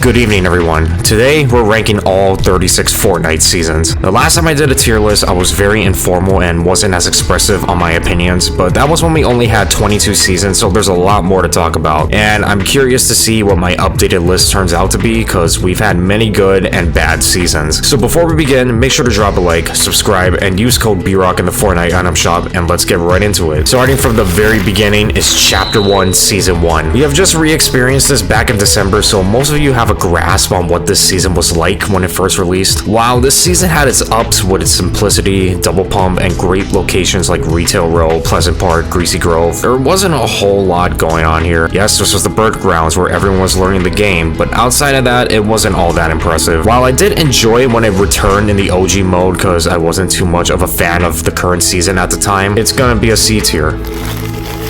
Good evening, everyone. Today, we're ranking all 36 Fortnite seasons. The last time I did a tier list, I was very informal and wasn't as expressive on my opinions, but that was when we only had 22 seasons, so there's a lot more to talk about. And I'm curious to see what my updated list turns out to be, because we've had many good and bad seasons. So before we begin, make sure to drop a like, subscribe, and use code BROCK in the Fortnite item shop, and let's get right into it. Starting from the very beginning is Chapter 1, Season 1. We have just re-experienced this back in December, so most of you have a grasp on what this season was like when it first released. While this season had its ups with its simplicity, double pump, and great locations like Retail Row, Pleasant Park, Greasy Grove, there wasn't a whole lot going on here. Yes, this was the birth grounds where everyone was learning the game, but outside of that, it wasn't all that impressive. While I did enjoy when it returned in the OG mode because I wasn't too much of a fan of the current season at the time, it's gonna be a C tier.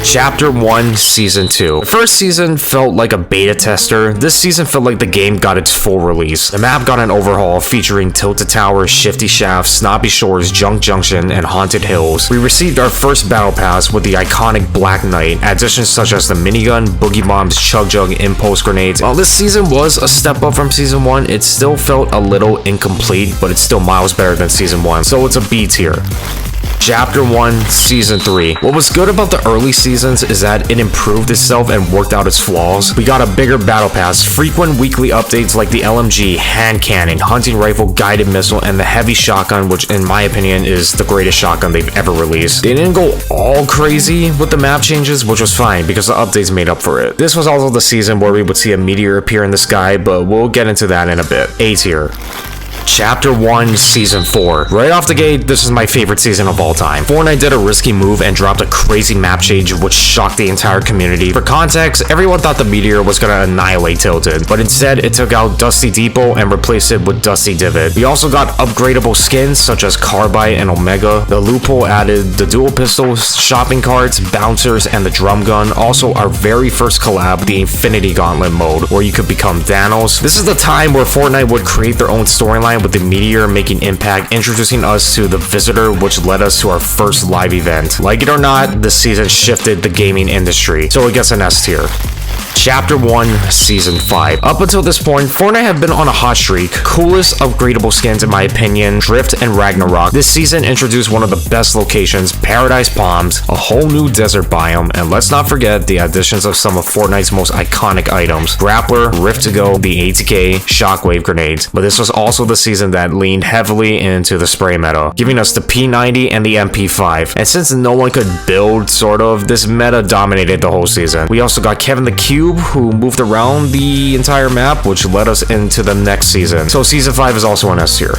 Chapter 1, Season 2. The first season felt like a beta tester. This season felt like the game got its full release. The map got an overhaul featuring Tilted Tower, Shifty Shaft, Snobby Shores, Junk Junction, and Haunted Hills. We received our first battle pass with the iconic Black Knight, additions such as the minigun, boogie bombs, chug jug, impulse grenades. While this season was a step up from Season 1, it still felt a little incomplete, but it's still miles better than Season 1, so it's a B tier. Chapter 1, Season 3. What was good about the early seasons is that it improved itself and worked out its flaws. We got a bigger battle pass, frequent weekly updates like the LMG, hand cannon, hunting rifle, guided missile, and the heavy shotgun, which in my opinion is the greatest shotgun they've ever released. They didn't go all crazy with the map changes, which was fine because the updates made up for it. This was also the season where we would see a meteor appear in the sky, but we'll get into that in a bit. A tier. Chapter 1, Season 4. Right off the gate, this is my favorite season of all time. Fortnite did a risky move and dropped a crazy map change which shocked the entire community. For context, everyone thought the meteor was gonna annihilate Tilted, but instead it took out Dusty Depot and replaced it with Dusty Divot. We also got upgradable skins such as Carbide and Omega. The loophole added the dual pistols, shopping carts, bouncers, and the drum gun. Also, our very first collab, the Infinity Gauntlet mode, where you could become Thanos. This is the time where Fortnite would create their own storyline with the meteor making impact, introducing us to the Visitor, which led us to our first live event. Like it or not, this season shifted the gaming industry, so it gets an S tier. Chapter 1, Season 5. Up until this point, Fortnite had been on a hot streak. Coolest upgradable skins in my opinion, Drift and Ragnarok. This season introduced one of the best locations, Paradise Palms, a whole new desert biome, and let's not forget the additions of some of Fortnite's most iconic items, Grappler, Rift to Go, the ATK, Shockwave grenades. But this was also the season that leaned heavily into the spray meta, giving us the P90 and the MP5. And since no one could build, sort of, this meta dominated the whole season. We also got Kevin the Cube, who moved around the entire map, which led us into the next season. So Season 5 is also an S tier.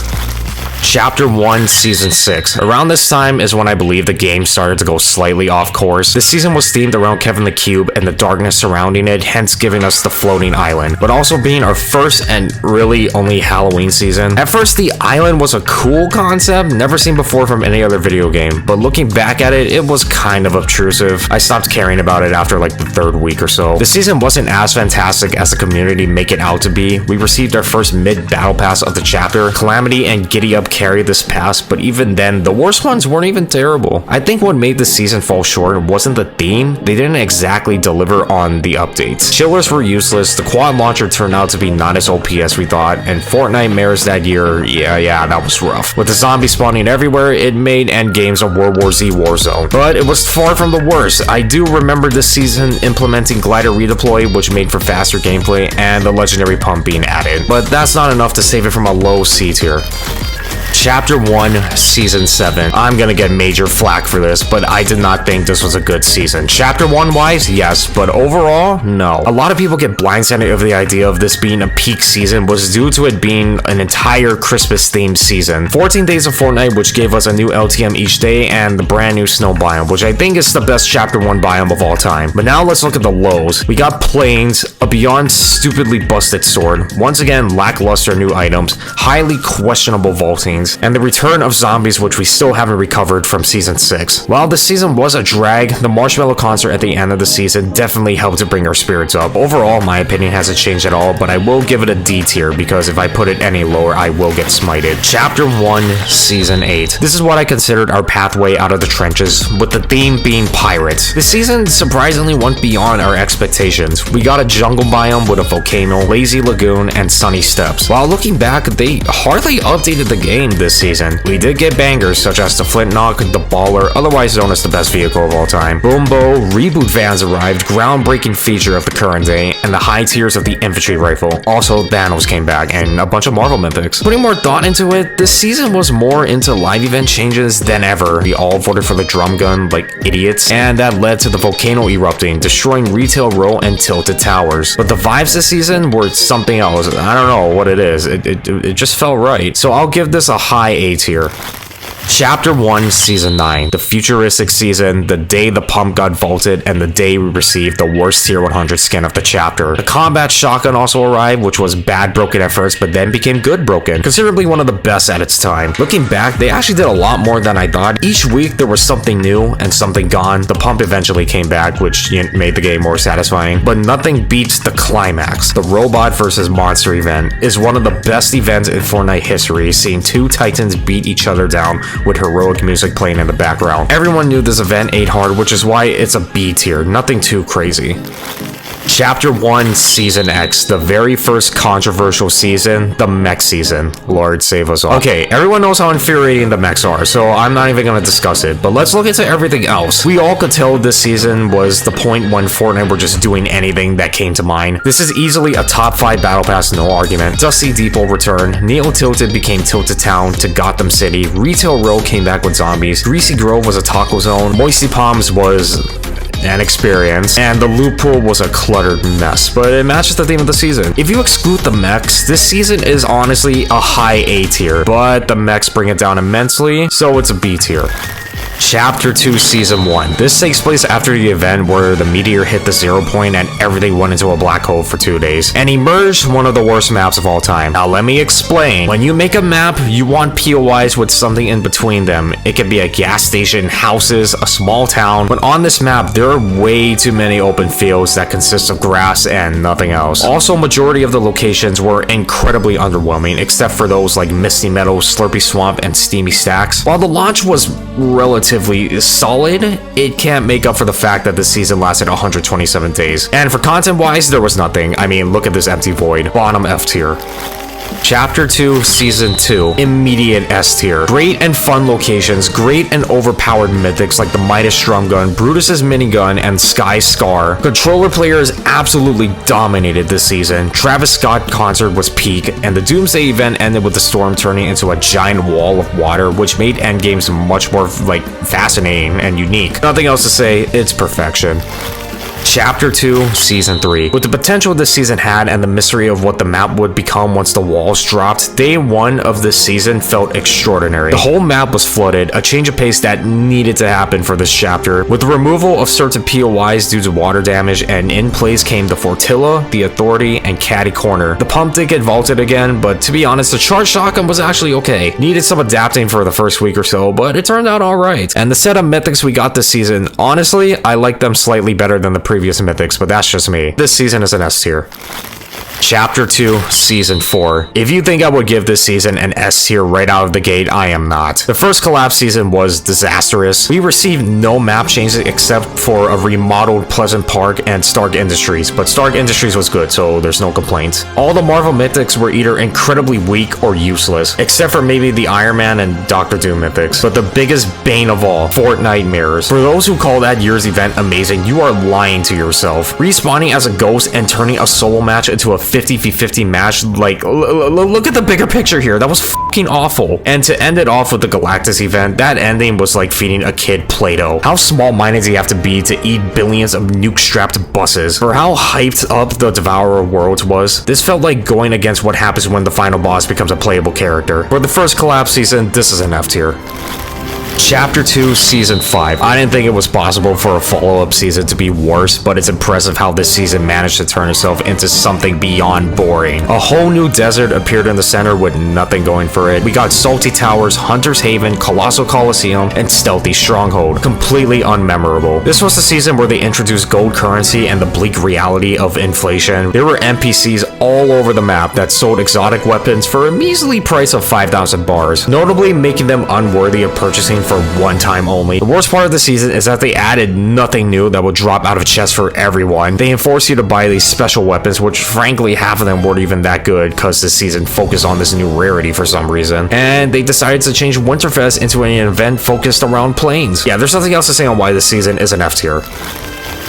Chapter 1, Season 6. Around this time is when I believe the game started to go slightly off course. This season was themed around Kevin the Cube and the darkness surrounding it, hence giving us the floating island, but also being our first and really only Halloween season. At first, the island was a cool concept, never seen before from any other video game, but looking back at it, it was kind of obtrusive. I stopped caring about it after like the third week or so. The season wasn't as fantastic as the community make it out to be. We received our first mid-battle pass of the chapter. Calamity and Giddy Up carried this pass, but even then, the worst ones weren't even terrible. I think what made this season fall short wasn't the theme. They didn't exactly deliver on the updates. Chillers were useless, the quad launcher turned out to be not as OP as we thought, and Fortnite Mares that year, yeah, that was rough. With the zombies spawning everywhere, it made endgames a World War Z Warzone. But it was far from the worst. I do remember this season implementing glider redeploy, which made for faster gameplay, and the legendary pump being added. But that's not enough to save it from a low C tier. Chapter 1, Season 7. I'm gonna get major flack for this, but I did not think this was a good season. Chapter 1 wise, yes, but overall, no. A lot of people get blindsided over the idea of this being a peak season was due to it being an entire Christmas themed season. 14 days of Fortnite, which gave us a new LTM each day, and the brand new snow biome, which I think is the best Chapter 1 biome of all time. But now let's look at the lows. We got planes, a beyond stupidly busted sword, once again lackluster new items, highly questionable vaultings, things, and the return of zombies, which we still haven't recovered from Season 6. While the season was a drag, the Marshmallow concert at the end of the season definitely helped to bring our spirits up. Overall, my opinion hasn't changed at all, but I will give it a D tier because if I put it any lower, I will get smited. Chapter 1, Season 8. This is what I considered our pathway out of the trenches, with the theme being pirates. The season surprisingly went beyond our expectations. We got a jungle biome with a volcano, lazy lagoon, and sunny steppes. While looking back, they hardly updated the game this season. We did get bangers such as the Flintlock, the Baller, otherwise known as the best vehicle of all time. Boombo, reboot vans arrived, groundbreaking feature of the current day, and the high tiers of the infantry rifle. Also, Thanos came back, and a bunch of Marvel mythics. Putting more thought into it, this season was more into live event changes than ever. We all voted for the drum gun like idiots, and that led to the volcano erupting, destroying Retail Row and Tilted Towers. But the vibes this season were something else. I don't know what it is. It just felt right. So I'll give this a high A tier. Chapter 1, Season 9. The futuristic season, the day the pump got vaulted, and the day we received the worst tier 100 skin of the chapter. The combat shotgun also arrived, which was bad broken at first, but then became good broken, considerably one of the best at its time. Looking back, they actually did a lot more than I thought. Each week there was something new and something gone. The pump eventually came back, which made the game more satisfying, but nothing beats the climax. The robot versus monster event is one of the best events in Fortnite history, seeing two titans beat each other down with heroic music playing in the background. Everyone knew this event ate hard, which is why it's a B tier, nothing too crazy. Chapter 1, Season X, the very first controversial season, the mech season. Lord save us all. Okay, everyone knows how infuriating the mechs are, so I'm not even gonna discuss it, but let's look into everything else. We all could tell this season was the point when Fortnite were just doing anything that came to mind. This is easily a top 5 battle pass, no argument. Dusty Depot returned, Neo Tilted became Tilted Town to Gotham City, Retail Row came back with zombies, Greasy Grove was a taco zone, Moisty Palms was an experience, and the loot pool was a cluttered mess, but it matches the theme of the season. If you exclude the mechs, this season is honestly a high A tier, but the mechs bring it down immensely, so it's a B tier. Chapter 2, Season 1. This takes place after the event where the meteor hit the 0 point and everything went into a black hole for 2 days, and emerged one of the worst maps of all time. Now let me explain. When you make a map, you want POIs with something in between them. It could be a gas station, houses, a small town, but on this map, there are way too many open fields that consist of grass and nothing else. Also, majority of the locations were incredibly underwhelming, except for those like Misty Meadow, Slurpy Swamp, and Steamy Stacks. While the launch was relatively solid, it can't make up for the fact that the season lasted 127 days. And for content wise, there was nothing. I mean, look at this empty void. Bottom F tier. Chapter 2, Season 2. Immediate S tier. Great and fun locations, great and overpowered mythics like the Midas Drum Gun, Brutus's Minigun, and Sky Scar. Controller players absolutely dominated this season. Travis Scott concert was peak, and the Doomsday event ended with the storm turning into a giant wall of water, which made endgames much more, fascinating and unique. Nothing else to say, it's perfection. Chapter 2, Season 3. With the potential this season had and the mystery of what the map would become once the walls dropped, day 1 of this season felt extraordinary. The whole map was flooded, a change of pace that needed to happen for this chapter. With the removal of certain POIs due to water damage, and in place came the Fortilla, the Authority, and Caddy Corner. The pump did get vaulted again, but to be honest, the charge shotgun was actually okay. Needed some adapting for the first week or so, but it turned out alright. And the set of mythics we got this season, honestly, I like them slightly better than the previous mythics, but that's just me. This season is an S tier. Chapter 2, Season 4. If you think I would give this season an S tier right out of the gate, I am not. The first collapse season was disastrous. We received no map changes except for a remodeled Pleasant Park and Stark Industries, but Stark Industries was good, so there's no complaints. All the Marvel mythics were either incredibly weak or useless, except for maybe the Iron Man and Doctor Doom mythics. But the biggest bane of all, Fortnite mirrors. For those who call that year's event amazing, you are lying to yourself. Respawning as a ghost and turning a solo match into a 50v50 match, look at the bigger picture here. That was fucking awful. And to end it off with the Galactus event, that ending was like feeding a kid Play-Doh. How small-minded do you have to be to eat billions of nuke-strapped buses? For how hyped up the Devourer Worlds was, this felt like going against what happens when the final boss becomes a playable character. For the first collapse season, this is an F tier. Chapter 2, Season 5. I didn't think it was possible for a follow-up season to be worse, but it's impressive how this season managed to turn itself into something beyond boring. A whole new desert appeared in the center with nothing going for it. We got Salty Towers, Hunter's Haven, Colossal Coliseum, and Stealthy Stronghold. Completely unmemorable. This was the season where they introduced gold currency and the bleak reality of inflation. There were NPCs all over the map that sold exotic weapons for a measly price of 5,000 bars, notably making them unworthy of purchasing for one time only. The worst part of the season is that they added nothing new that would drop out of chests for everyone. They enforce you to buy these special weapons, which frankly half of them weren't even that good because this season focused on this new rarity for some reason. And they decided to change Winterfest into an event focused around planes. Yeah, there's nothing else to say on why this season is an F tier.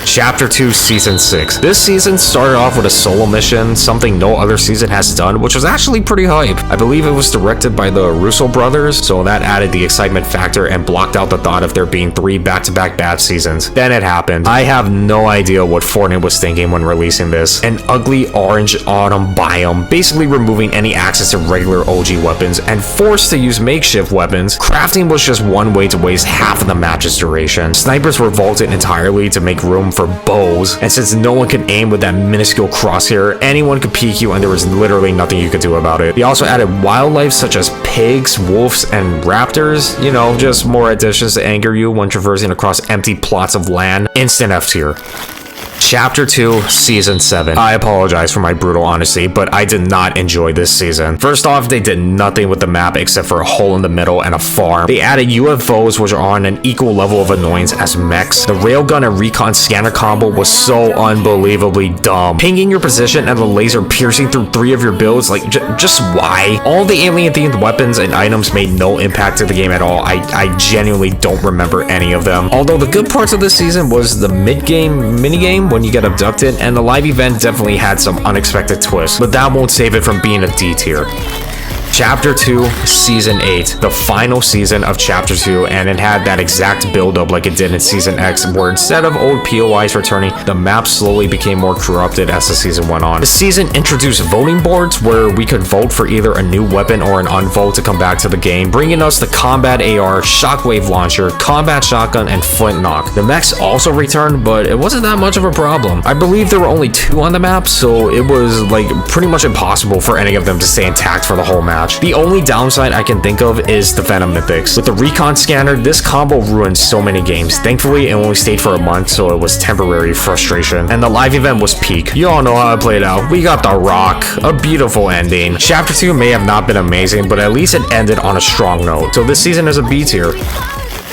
Chapter 2, Season 6. This season started off with a solo mission, something no other season has done, which was actually pretty hype. I believe it was directed by the Russo brothers, so that added the excitement factor and blocked out the thought of there being 3 back-to-back bad seasons. Then it happened. I have no idea what Fortnite was thinking when releasing this. An ugly orange autumn biome, basically removing any access to regular OG weapons and forced to use makeshift weapons. Crafting was just one way to waste half of the match's duration. Snipers were vaulted entirely to make room for bows, and since no one could aim with that minuscule crosshair, anyone could peek you and there was literally nothing you could do about it. They also added wildlife such as pigs, wolves, and raptors, you know, just more additions to anger you when traversing across empty plots of land. Instant F tier. Chapter 2, Season 7. I apologize for my brutal honesty, but I did not enjoy this season. First off, they did nothing with the map except for a hole in the middle and a farm. They added UFOs, which are on an equal level of annoyance as mechs. The railgun and recon scanner combo was so unbelievably dumb. Pinging your position and the laser piercing through 3 of your builds, like, just why? All the alien-themed weapons and items made no impact to the game at all. I genuinely don't remember any of them. Although the good parts of this season was the mid-game minigame when you get abducted, and the live event definitely had some unexpected twists, but that won't save it from being a D tier. Chapter 2, Season 8, the final season of Chapter 2, and it had that exact build-up like it did in Season X, where instead of old POIs returning, the map slowly became more corrupted as the season went on. The season introduced voting boards where we could vote for either a new weapon or an unvote to come back to the game, bringing us the Combat AR, Shockwave Launcher, Combat Shotgun, and Flintlock. The mechs also returned, but it wasn't that much of a problem. I believe there were only 2 on the map, so it was like pretty much impossible for any of them to stay intact for the whole map. The only downside I can think of is the Venom Mythics. With the recon scanner, this combo ruined so many games. Thankfully, it only stayed for a month, so it was temporary frustration. And the live event was peak. You all know how it played out. We got The Rock, a beautiful ending. Chapter 2 may have not been amazing, but at least it ended on a strong note. So this season is a B tier.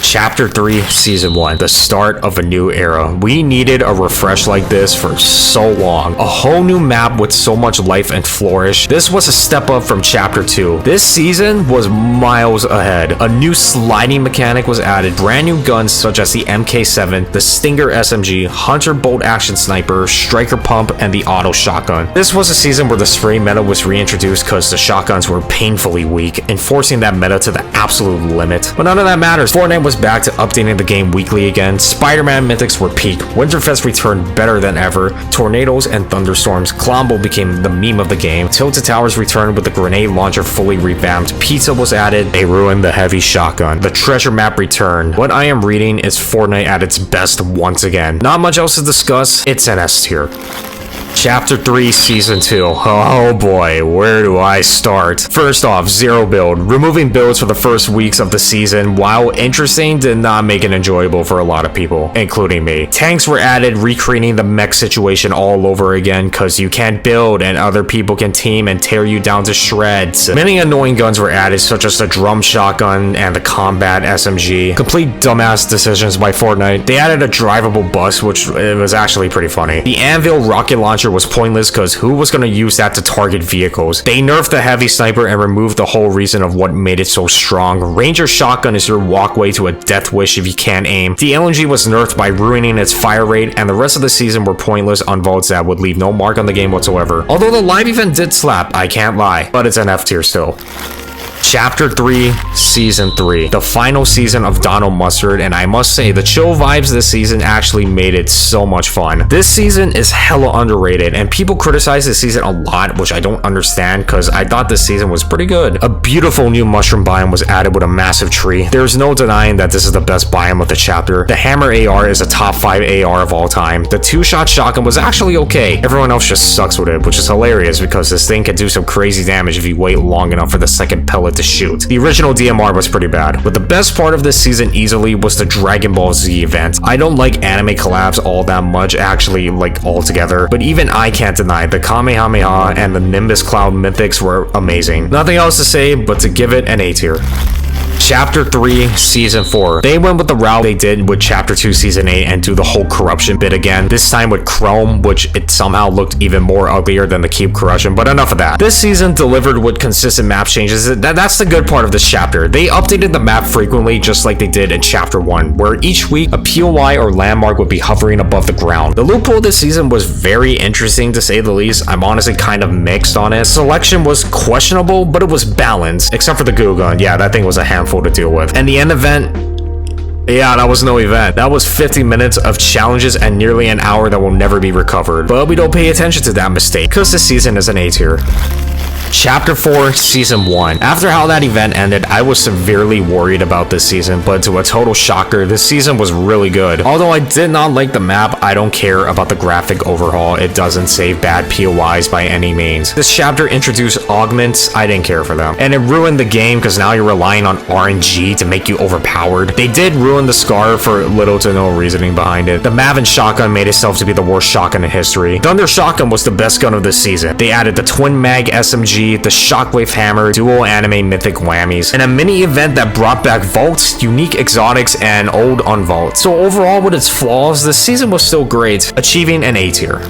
Chapter 3, Season 1, the start of a new era. We needed a refresh like this for so long. A whole new map with so much life and flourish. This was a step up from Chapter 2. This season was miles ahead. A new sliding mechanic was added, brand new guns such as the MK7, the Stinger SMG, Hunter Bolt Action Sniper, Striker Pump, and the Auto Shotgun. This was a season where the spray meta was reintroduced because the shotguns were painfully weak, enforcing that meta to the absolute limit. But none of that matters. Fortnite was back to updating the game weekly again. Spider-Man mythics were peak. Winterfest returned better than ever. Tornadoes and thunderstorms. Clombo became the meme of the game. Tilted Towers returned with the grenade launcher fully revamped. Pizza was added. They ruined the heavy shotgun. The treasure map returned. What I am reading is Fortnite at its best once again. Not much else to discuss. It's an S tier. Chapter 3, Season 2. Oh boy, where do I start? First off, zero build. Removing builds for the first weeks of the season, while interesting, did not make it enjoyable for a lot of people, including me. Tanks were added, recreating the mech situation all over again, cause you can't build and other people can team and tear you down to shreds. Many annoying guns were added, such as the drum shotgun and the combat SMG. Complete dumbass decisions by Fortnite. They added a drivable bus, which it was actually pretty funny. The Anvil rocket launcher was pointless because who was going to use that to target vehicles? They nerfed the heavy sniper and removed the whole reason of what made it so strong. Ranger shotgun is your walkway to a death wish if you can't aim. The LMG was nerfed by ruining its fire rate, and the rest of the season were pointless unvotes that would leave no mark on the game whatsoever. Although the live event did slap, I can't lie, but it's an F tier still. Chapter 3, Season 3, the final season of Donald Mustard, and I must say, the chill vibes this season actually made it so much fun. This season is hella underrated, and people criticize this season a lot, which I don't understand, because I thought this season was pretty good. A beautiful new mushroom biome was added with a massive tree. There's no denying that this is the best biome of the chapter. The Hammer AR is a top 5 AR of all time. The 2-shot shotgun was actually okay. Everyone else just sucks with it, which is hilarious, because this thing can do some crazy damage if you wait long enough for the second pellet to shoot. The original DMR was pretty bad, but the best part of this season easily was the Dragon Ball Z event. I don't like anime collabs all that much, actually, like altogether, but even I can't deny the Kamehameha and the Nimbus Cloud mythics were amazing. Nothing else to say but to give it an A tier. Chapter 3, Season 4. They went with the route they did with Chapter 2, Season 8 and do the whole corruption bit again. This time with Chrome, which it somehow looked even more uglier than the Cube corruption, but enough of that. This season delivered with consistent map changes. That's the good part of this chapter. They updated the map frequently, just like they did in Chapter 1, where each week a POI or landmark would be hovering above the ground. The loophole this season was very interesting to say the least. I'm honestly kind of mixed on it. Selection was questionable, but it was balanced, except for the goo gun. Yeah, that thing was a handful to deal with. And the end event, yeah, that was no event. That was 50 minutes of challenges and nearly an hour that will never be recovered. But we don't pay attention to that mistake, because this season is an A tier. Chapter 4, Season 1. After how that event ended, I was severely worried about this season, but to a total shocker, this season was really good. Although I did not like the map, I don't care about the graphic overhaul. It doesn't save bad POIs by any means. This chapter introduced augments. I didn't care for them. And it ruined the game because now you're relying on RNG to make you overpowered. They did ruin the Scar for little to no reasoning behind it. The Mavin shotgun made itself to be the worst shotgun in history. Thunder shotgun was the best gun of this season. They added the twin mag SMG, the Shockwave Hammer, dual anime mythic whammies, and a mini event that brought back vaults, unique exotics, and old unvaults. So overall, with its flaws, this season was still great, achieving an A tier.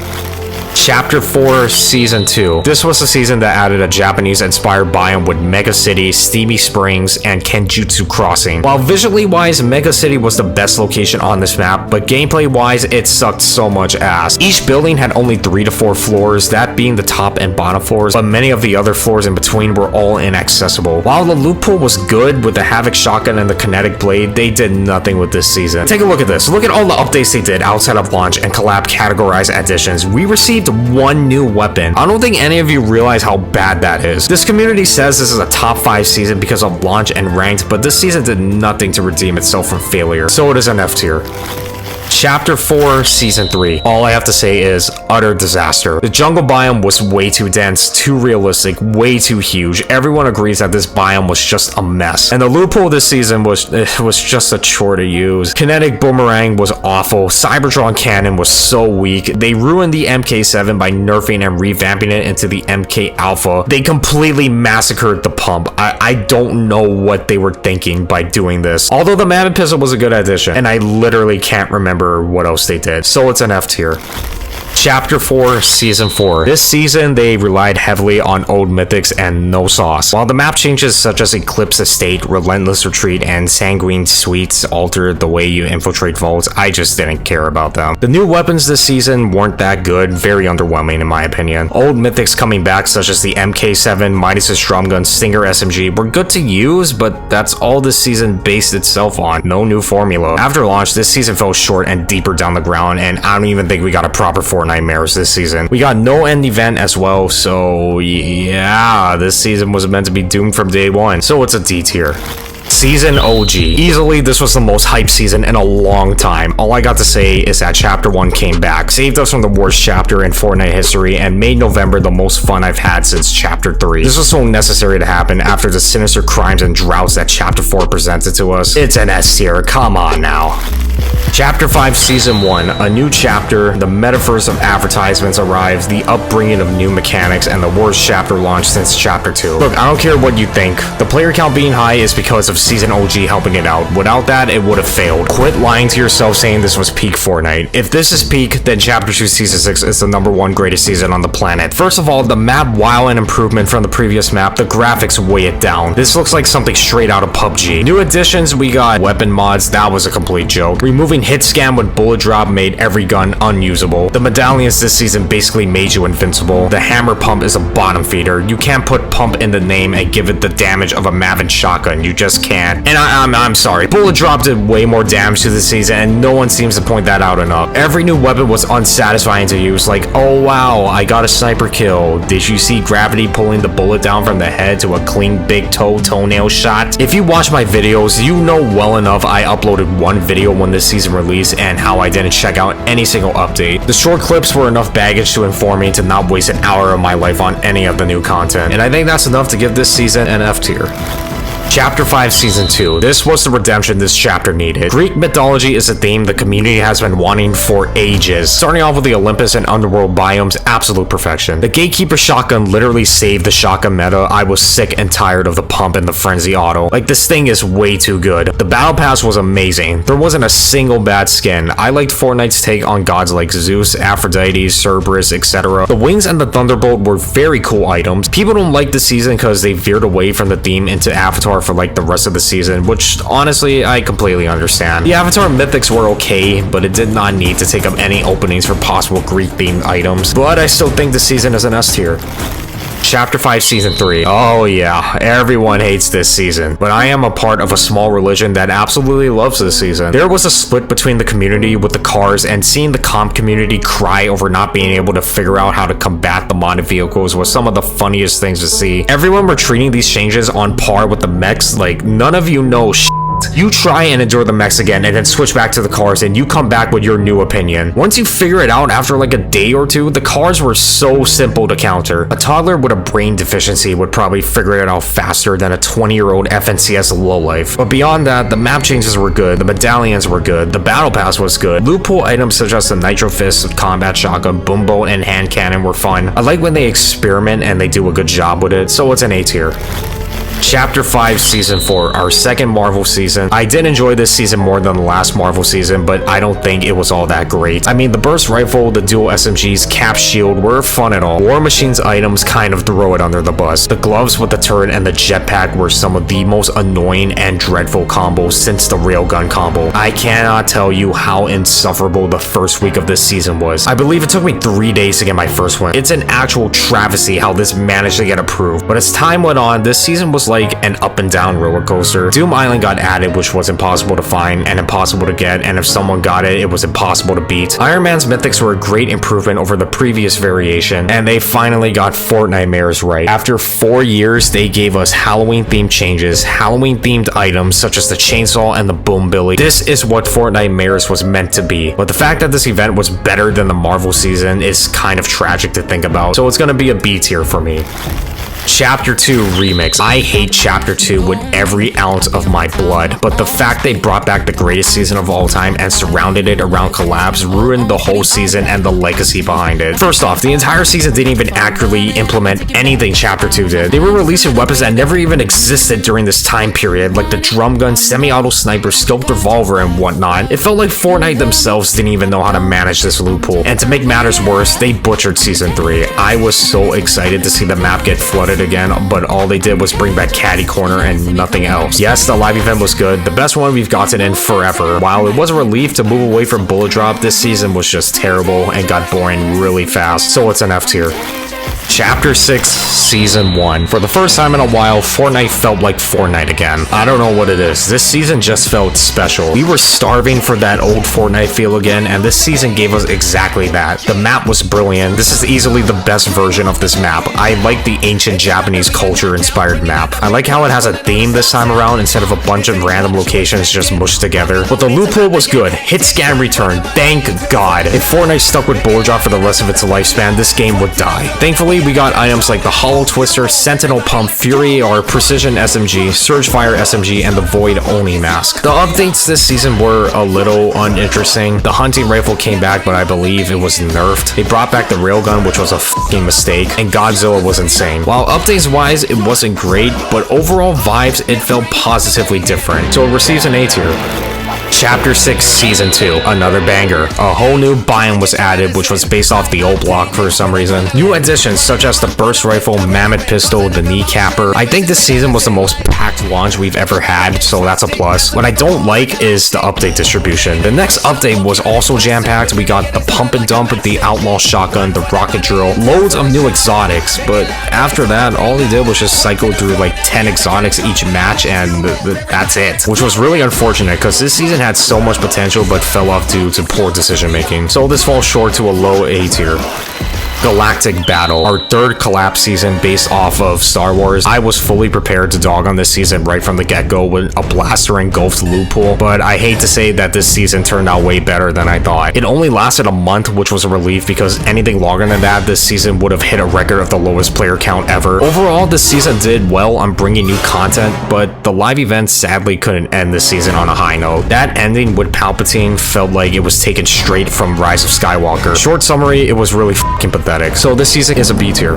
Chapter 4, Season 2. This was the season that added a Japanese-inspired biome with Mega City, Steamy Springs, and Kenjutsu Crossing. While visually wise, Mega City was the best location on this map, but gameplay wise, it sucked so much ass. Each building had only 3 to 4 floors, that being the top and bottom floors, but many of the other floors in between were all inaccessible. While the loot pool was good with the Havoc Shotgun and the Kinetic Blade, they did nothing with this season. Take a look at this. Look at all the updates they did outside of launch and collab categorized additions. We received one new weapon. I don't think any of you realize how bad that is. This community says this is a top 5 season because of launch and ranked, but this season did nothing to redeem itself from failure, so it is an F tier. Chapter 4, Season 3. All I have to say is utter disaster. The jungle biome was way too dense, too realistic, way too huge. Everyone agrees that this biome was just a mess. And the loophole this season was just a chore to use. Kinetic Boomerang was awful. Cybertron Cannon was so weak. They ruined the MK7 by nerfing and revamping it into the MK Alpha. They completely massacred the pump. I don't know what they were thinking by doing this. Although the Mammoth Pistol was a good addition, and I literally can't remember what else they did, so it's an F tier. Chapter 4, Season 4. This season, they relied heavily on old mythics and no sauce. While the map changes such as Eclipse Estate, Relentless Retreat, and Sanguine Suites altered the way you infiltrate vaults, I just didn't care about them. The new weapons this season weren't that good, very underwhelming in my opinion. Old mythics coming back such as the MK7, Midas's Drum Gun, Stinger SMG were good to use, but that's all this season based itself on, no new formula. After launch, this season fell short and deeper down the ground, and I don't even think we got a proper Fortnite Mirrors this season. We got no end event as well, so yeah, this season was meant to be doomed from day one, so it's a D tier. Season OG. Easily, this was the most hyped season in a long time. All I got to say is that Chapter 1 came back, saved us from the worst chapter in Fortnite history, and made November the most fun I've had since Chapter 3. This was so necessary to happen after the sinister crimes and droughts that Chapter 4 presented to us. It's an S tier, come on now. Chapter 5, Season 1. A new chapter, the metaverse of advertisements arrives, the upbringing of new mechanics, and the worst chapter launch since Chapter 2. Look, I don't care what you think. The player count being high is because of Season OG helping it out. Without that, it would have failed. Quit lying to yourself saying this was peak Fortnite. If this is peak, then Chapter 2 Season 6 is the #1 greatest season on the planet. First of all, the map, while an improvement from the previous map, the graphics weigh it down. This looks like something straight out of PUBG. New additions, we got weapon mods, that was a complete joke. Removing Doing hit scan with bullet drop made every gun unusable. The medallions this season basically made you invincible. The hammer pump is a bottom feeder. You can't put pump in the name and give it the damage of a Maven shotgun. You just can't. And I'm sorry. Bullet drop did way more damage to the season, and no one seems to point that out enough. Every new weapon was unsatisfying to use. Like, oh wow, I got a sniper kill. Did you see gravity pulling the bullet down from the head to a clean big toenail shot? If you watch my videos, you know well enough I uploaded one video when this season released and how I didn't check out any single update. The short clips were enough baggage to inform me to not waste an hour of my life on any of the new content, and I think that's enough to give this season an F tier. Chapter 5 Season 2. This was the redemption this chapter needed. Greek mythology is a theme the community has been wanting for ages. Starting off with the Olympus and Underworld biomes, absolute perfection. The Gatekeeper shotgun literally saved the shotgun meta. I was sick and tired of the pump and the frenzy auto. Like, this thing is way too good. The battle pass was amazing. There wasn't a single bad skin. I liked Fortnite's take on gods like Zeus, Aphrodite, Cerberus, etc. The wings and the Thunderbolt were very cool items. People don't like the season because they veered away from the theme into Avatar for like the rest of the season, which honestly I completely understand. The Avatar mythics were okay, but it did not need to take up any openings for possible Greek themed items, but I still think the season is an S tier. Chapter 5 Season 3. Oh yeah, everyone hates this season, but I am a part of a small religion that absolutely loves this season. There was a split between the community with the cars, and seeing the comp community cry over not being able to figure out how to combat the modded vehicles was some of the funniest things to see. Everyone were treating these changes on par with the mechs, like none of you know shit. You try and endure the mechs again and then switch back to the cars and you come back with your new opinion. Once you figure it out after like a day or two, the cars were so simple to counter. A toddler with a brain deficiency would probably figure it out faster than a 20-year-old FNCS lowlife. But beyond that, the map changes were good, the medallions were good, the battle pass was good, loophole items such as the Nitro Fist, combat shotgun, boom bolt, and hand cannon were fun. I like when they experiment and they do a good job with it, so it's an A tier. Chapter 5 Season 4, our second Marvel season. I did enjoy this season more than the last Marvel season, but I don't think it was all that great. I mean, the burst rifle, the dual SMGs, cap shield were fun and all. War Machine's items kind of throw it under the bus. The gloves with the turret and the jetpack were some of the most annoying and dreadful combos since the railgun combo. I cannot tell you how insufferable the first week of this season was. I believe it took me 3 days to get my first one. It's an actual travesty how this managed to get approved, but as time went on, this season was like an up and down roller coaster. Doom Island got added, which was impossible to find and impossible to get, and if someone got it, it was impossible to beat. Iron Man's mythics were a great improvement over the previous variation, and they finally got Fortnite mares right. After 4 years, they gave us Halloween themed changes, Halloween themed items such as the chainsaw and the boom billy. This is what Fortnite mares was meant to be, but the fact that this event was better than the Marvel season is kind of tragic to think about, so it's gonna be a B tier for me. Chapter 2 Remix. I hate Chapter 2 with every ounce of my blood, but the fact they brought back the greatest season of all time and surrounded it around collabs ruined the whole season and the legacy behind it. First off, the entire season didn't even accurately implement anything Chapter 2 did. They were releasing weapons that never even existed during this time period, like the drum gun, semi-auto sniper, scoped revolver, and whatnot. It felt like Fortnite themselves didn't even know how to manage this loophole, and to make matters worse, they butchered Season 3. I was so excited to see the map get flooded again, but all they did was bring back Caddy Corner and nothing else. Yes, the live event was good, the best one we've gotten in forever. While it was a relief to move away from bullet drop, this season was just terrible and got boring really fast, so it's an F tier. Chapter 6 Season 1. For the first time in a while, Fortnite felt like Fortnite again. I don't know what it is. This season just felt special. We were starving for that old Fortnite feel again, and this season gave us exactly that. The map was brilliant. This is easily the best version of this map. I like the ancient Japanese culture inspired map. I like how it has a theme this time around instead of a bunch of random locations just mushed together. But the loophole was good. Hit scan return. Thank God. If Fortnite stuck with bullet drop for the rest of its lifespan, this game would die. Thankfully, we got items like the Hollow Twister, Sentinel Pump, Fury AR, Precision SMG, Surge Fire SMG, and the Void Oni mask. The updates this season were a little uninteresting. The hunting rifle came back, but I believe it was nerfed. They brought back the railgun, which was a fucking mistake, and Godzilla was insane. While updates wise, it wasn't great, but overall vibes, it felt positively different, so it receives an A tier. Chapter 6 Season 2, another banger. A whole new biome was added, which was based off the old block for some reason. New additions such as the burst rifle, mammoth pistol, the kneecapper. I think this season was the most packed launch we've ever had, so that's a plus. What I don't like is the update distribution. The next update was also jam-packed. We got the pump and dump with the outlaw shotgun, the rocket drill, loads of new exotics, but after that, all he did was just cycle through like 10 exotics each match, and that's it. Which was really unfortunate, because this season had so much potential but fell off due to poor decision making. So this falls short to a low A tier. Galactic Battle, our third collab season based off of Star Wars. I was fully prepared to dog on this season right from the get-go with a blaster engulfed loot pool, but I hate to say that this season turned out way better than I thought. It only lasted a month, which was a relief because anything longer than that, this season would have hit a record of the lowest player count ever. Overall, this season did well on bringing new content, but the live events sadly couldn't end this season on a high note. That ending with Palpatine felt like it was taken straight from Rise of Skywalker. Short summary, it was really f***ing pathetic. So this season is a B tier.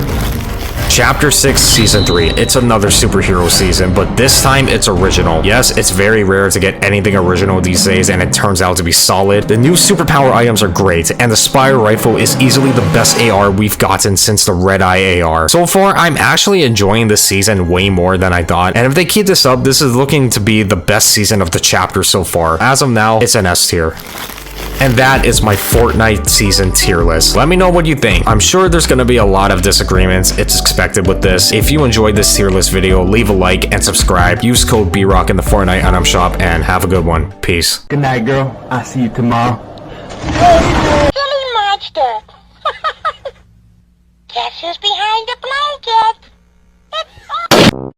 Chapter 6 Season 3. It's another superhero season, but this time it's original. Yes, it's very rare to get anything original these days, and it turns out to be solid. The new superpower items are great, and the Spire Rifle is easily the best AR we've gotten since the Red Eye AR. So far, I'm actually enjoying this season way more than I thought, and if they keep this up, this is looking to be the best season of the chapter so far. As of now, it's an S tier. And that is my Fortnite season tier list. Let me know what you think. I'm sure there's gonna be a lot of disagreements. It's expected with this. If you enjoyed this tier list video, leave a like and subscribe. Use code BROCK in the Fortnite item shop and have a good one. Peace. Good night, girl. I'll see you tomorrow. Silly monster. Guess who's behind the blanket?